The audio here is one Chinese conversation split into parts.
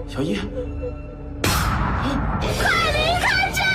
小一，快离开这里！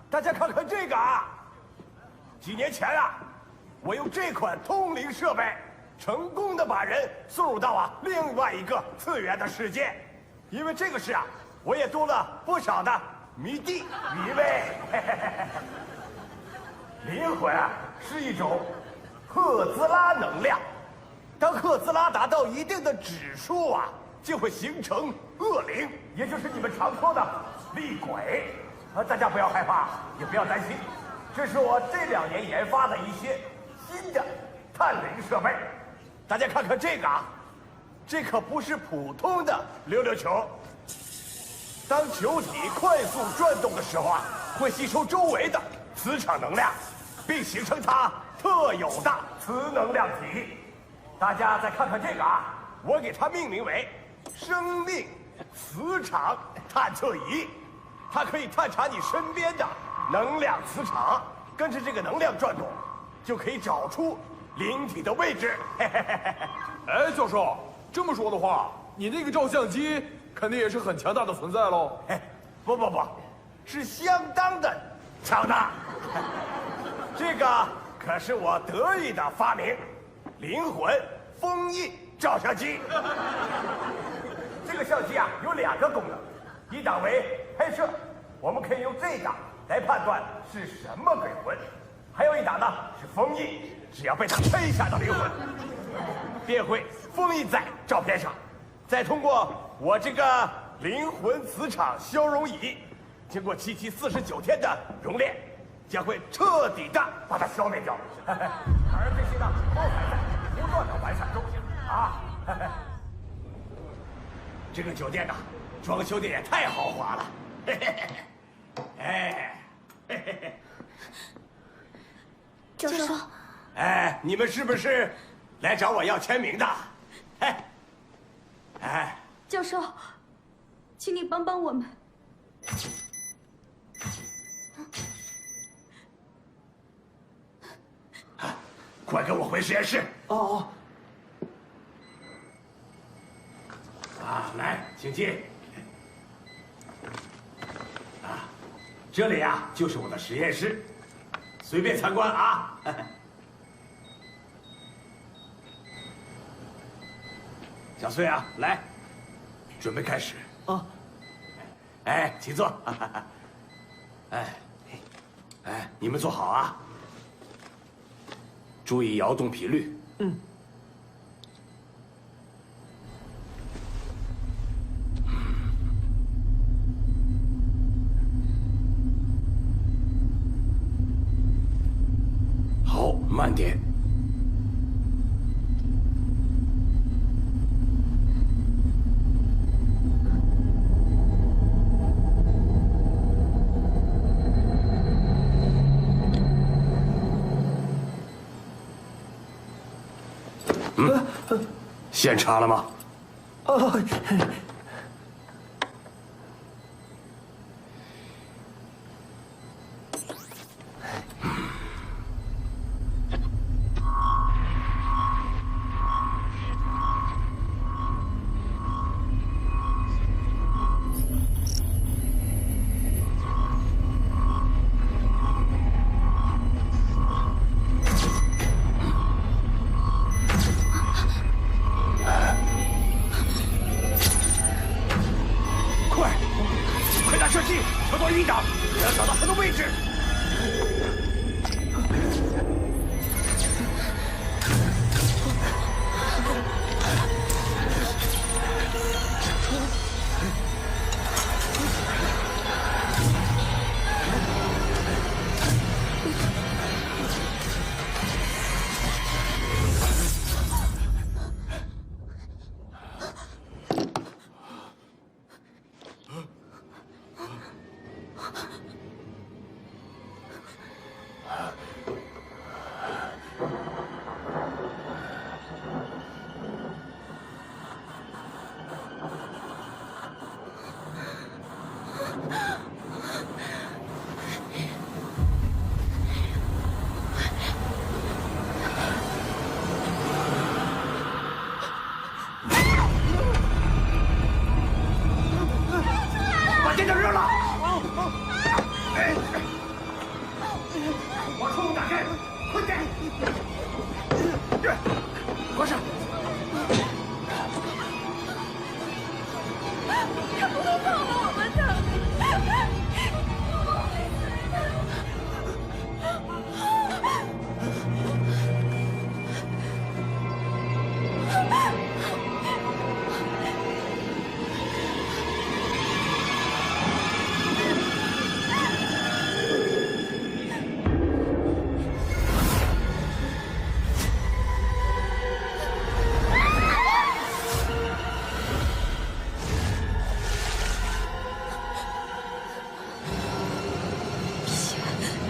大家看看这个啊！几年前啊，我用这款通灵设备，成功的把人送入到另外一个次元的世界。因为这个事啊，我也多了不少的迷弟迷妹。灵魂啊，是一种赫兹拉能量，当赫兹拉达到一定的指数啊，就会形成恶灵，也就是你们常说的厉鬼。大家不要害怕，也不要担心，这是我这2年研发的一些新的探灵设备。大家看看这个啊，这可不是普通的溜溜球。当球体快速转动的时候啊，会吸收周围的磁场能量，并形成它特有的磁能量体。大家再看看这个啊，我给它命名为生命磁场探测仪。它可以探查你身边的能量磁场，跟着这个能量转动，就可以找出灵体的位置。哎，教授，这么说的话，你那个照相机肯定也是很强大的存在喽？不，是相当的强大。这个可是我得意的发明——灵魂封印照相机。这个相机啊，有2个功能。一档为拍摄，我们可以用这档来判断是什么鬼魂；还有一档呢是封印，只要被它拍下的灵魂，便会封印在照片上，再通过我这个灵魂磁场消融仪，经过7期49天的熔炼，将会彻底的把它消灭掉。而这些呢，都还在不断的完善中啊。这个酒店呢，装修的也太豪华了，教授，你们是不是来找我要签名的？教授，请你帮帮我们。快跟我回实验室。哦。来，请进。这里呀就是我的实验室，随便参观啊。小穗啊，来，准备开始。啊，哎，请坐。哎，你们坐好啊，注意摇动频率。嗯。好，慢点。线插了吗？哦，快打射击，调到音档，我要找到它的位置。把电灯热了！把窗户打开，快点！关上。他不会放了我们的。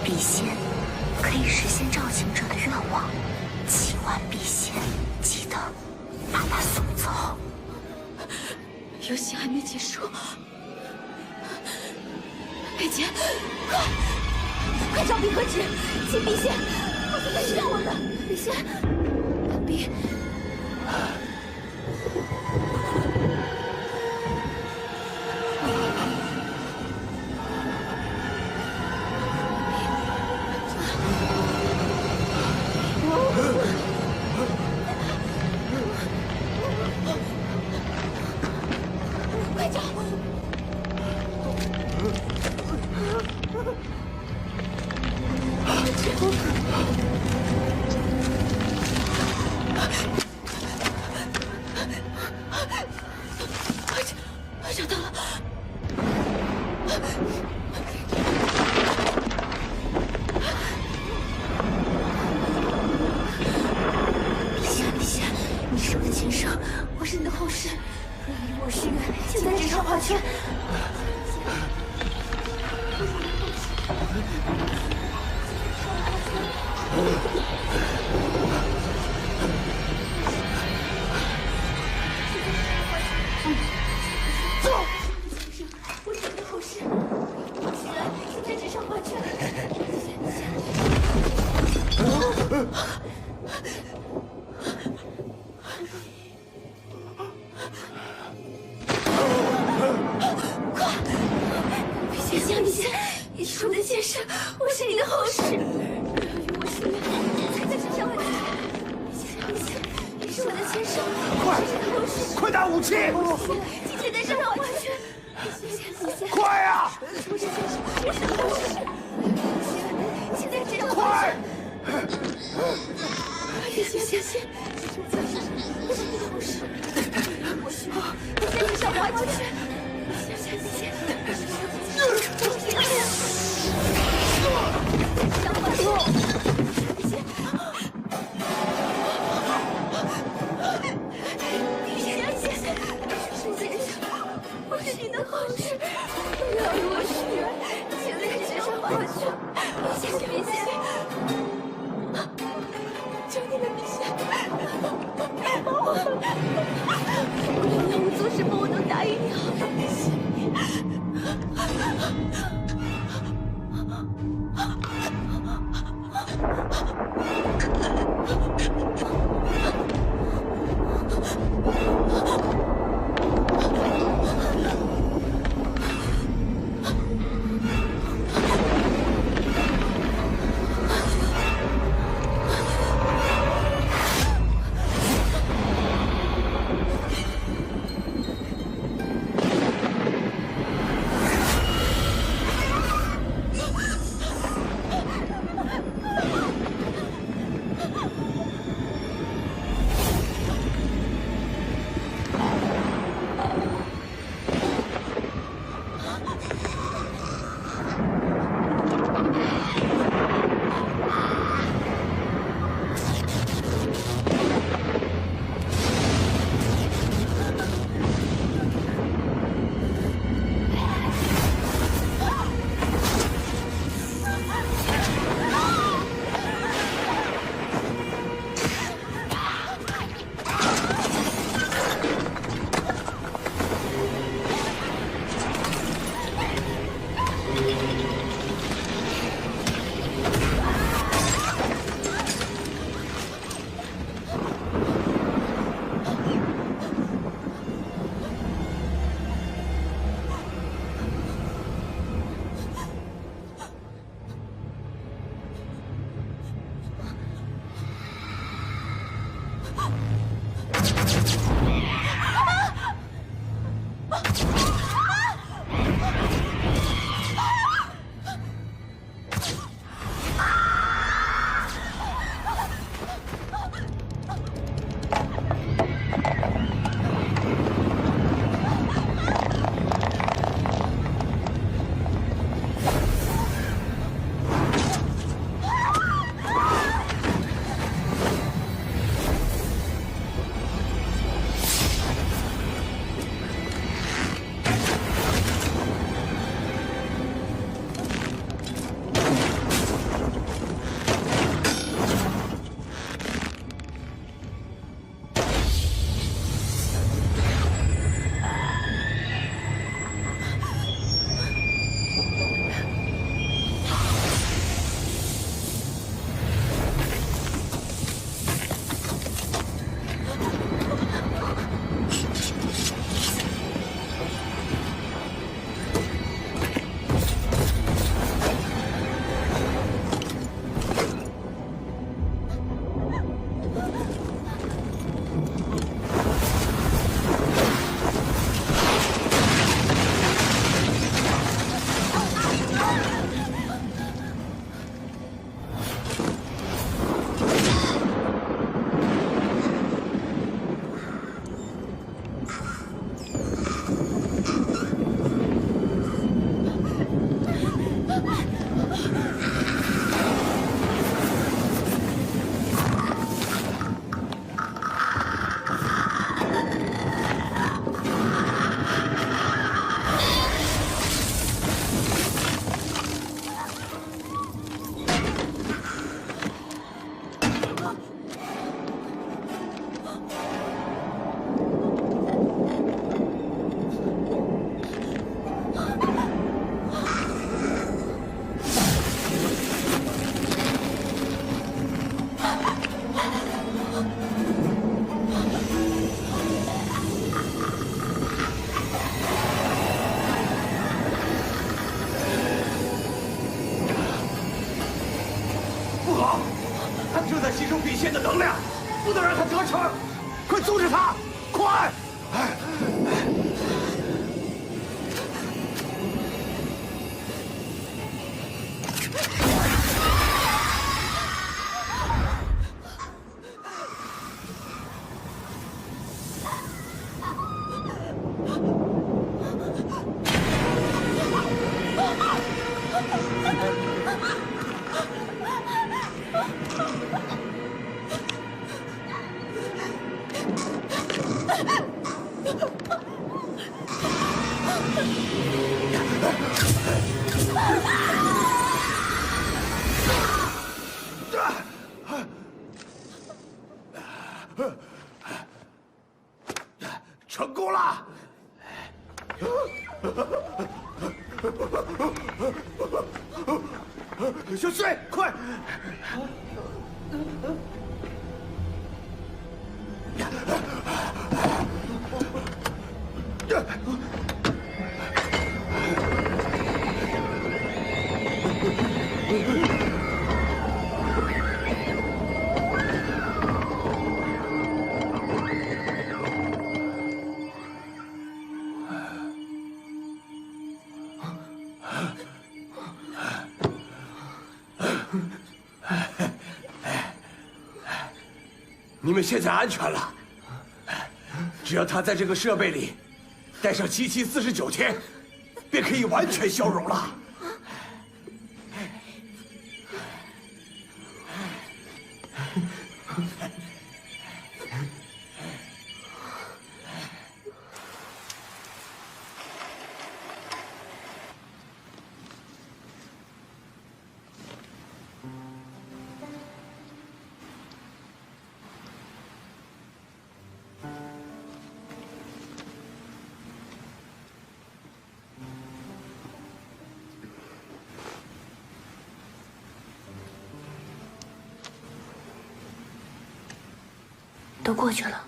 笔仙可以实现召请者的愿望，千万笔仙记得把他送走。游戏还没结束，佩姐，快找笔和纸，请笔仙，我现在需要我的笔仙，笔。快找！找到了！笔仙，你是我的前生，我是你的后世。你与我誓约，现在纸上画圈。走！我是你的后世，誓约，现在纸上画圈。笔仙，你是我的先生，我是你的后世。我心愿才在身上完成。你是我的先生，我是你的后世。快拿武器！今天在身上完成。快呀！我是先生，我是你的后世。现在只有快！谢谢。我是你的后世。我需要你在身上完成。我是你的后世，不要与我许愿，请在身上完成。谢谢陛下，求你了，陛下，无论我做什么，我都答应你，好吗，陛下？笔仙的能量，不能让他得逞！快阻止他！快！成功了！小翠，快！你们现在安全了。只要他在这个设备里待上7749天，便可以完全消融了。都过去了。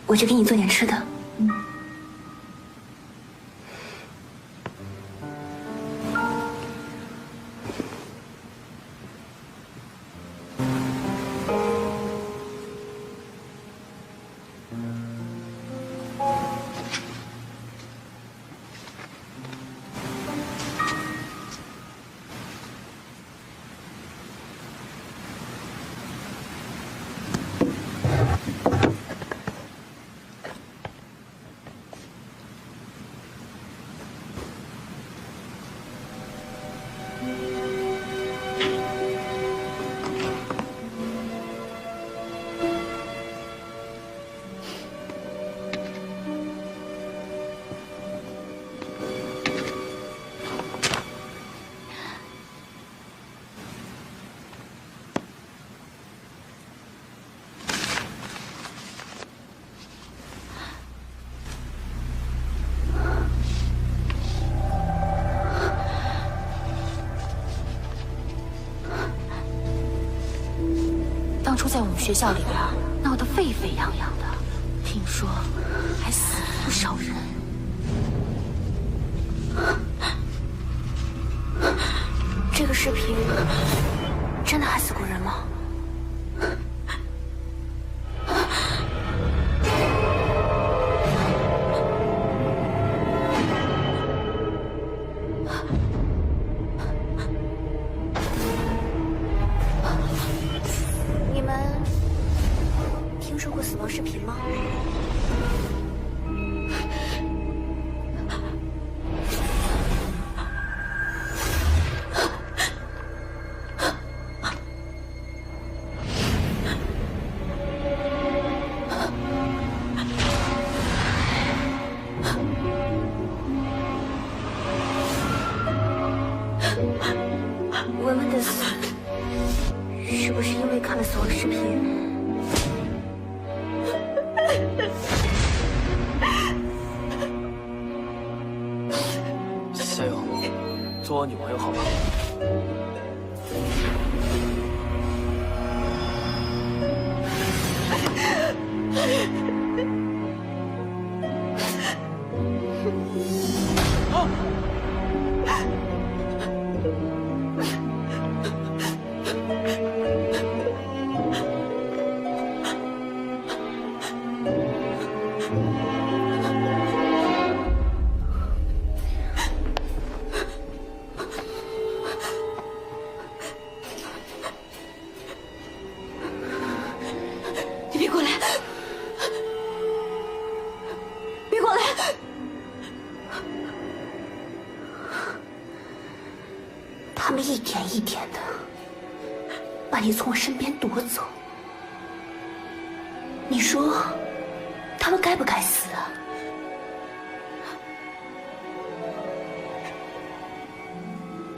我去给你做点吃的。当初在我们学校里边闹得沸沸扬扬的，听说还死了不少人。这个视频真的还死过人吗？听说过死亡视频吗？文文的死是不是因为看了死亡视频？加油，做我女朋友好吗？一点的把你从我身边夺走。你说，他们该不该死啊？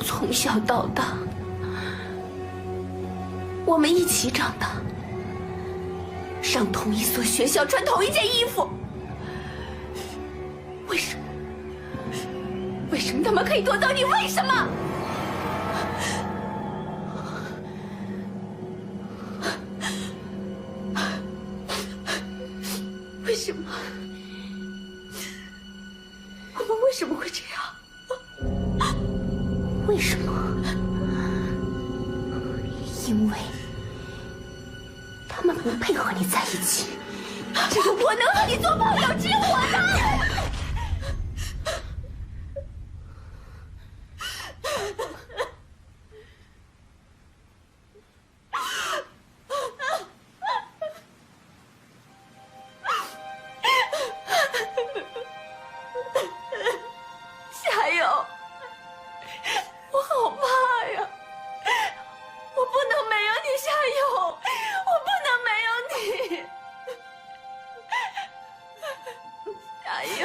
从小到大，我们一起长大，上同一所学校，穿同一件衣服。为什么？为什么他们可以夺走你？为什么？为什么？我们为什么会这样？为什么？因为他们不配和你在一起。只有我能和你做朋友，只有我能。夏友，我好怕呀！我不能没有你，夏友，我不能没有你，夏友。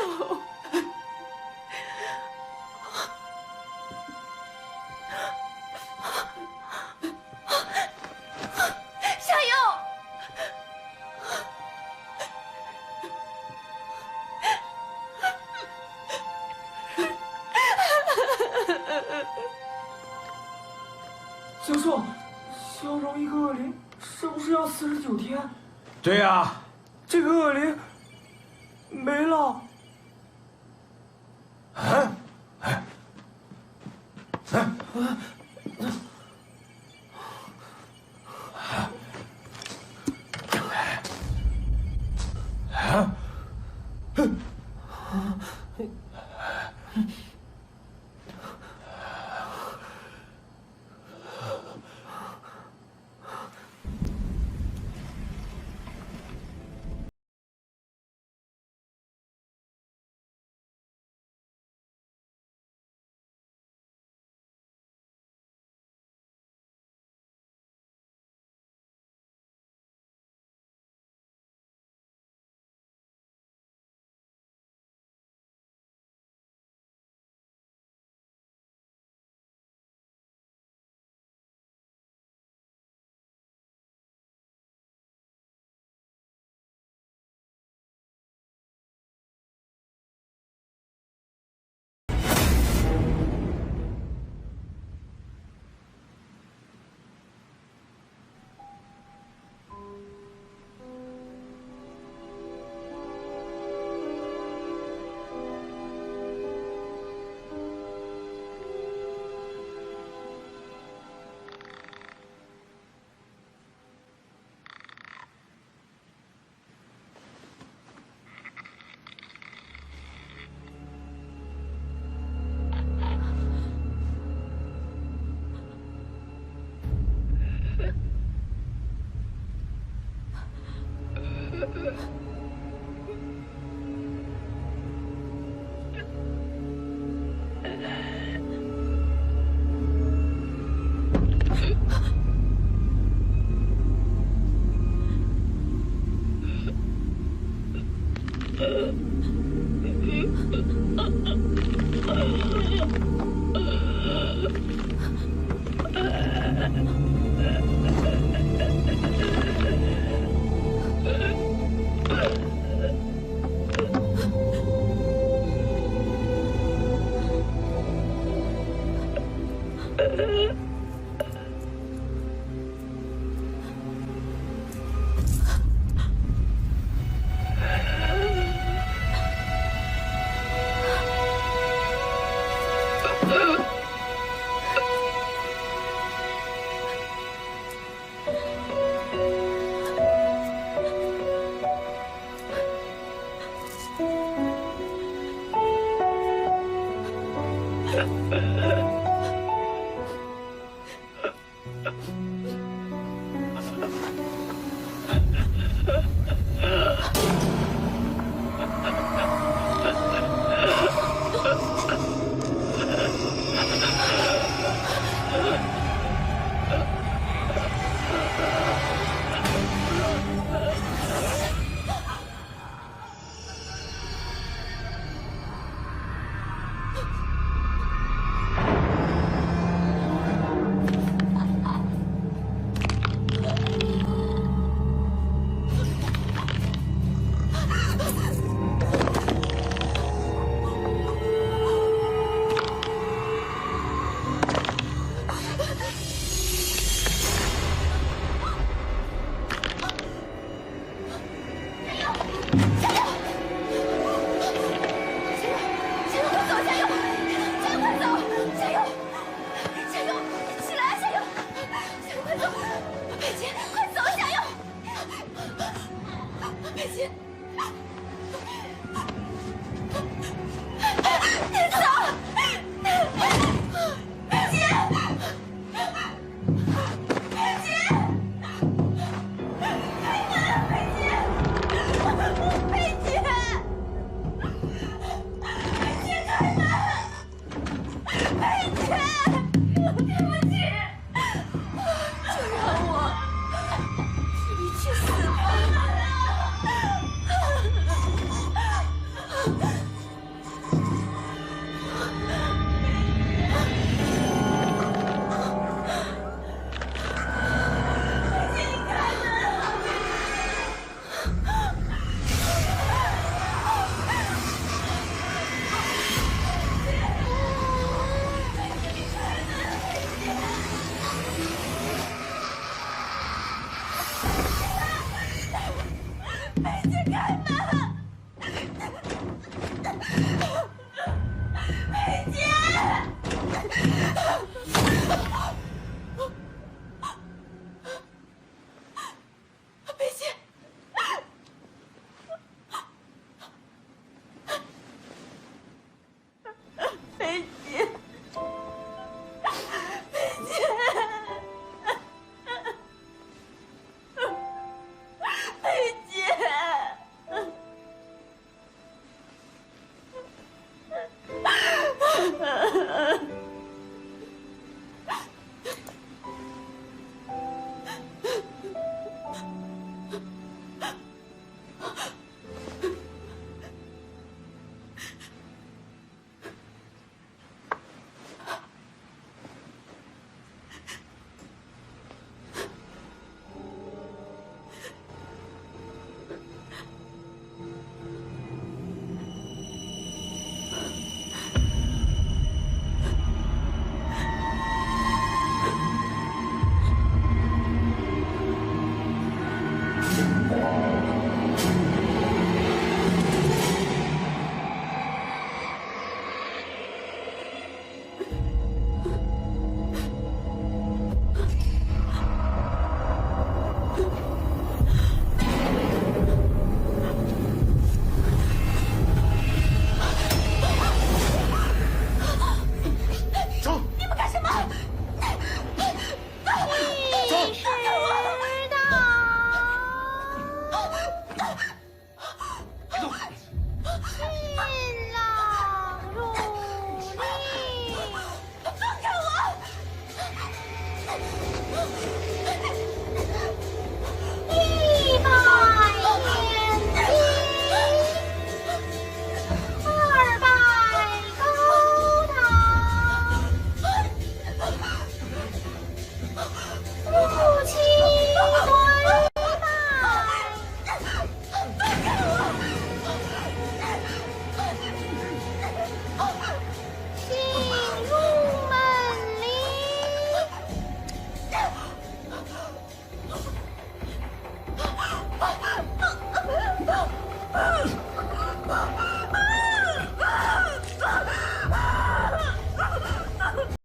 夏友。教授，消融一个恶灵是不是要49天？对呀，这个恶灵没了。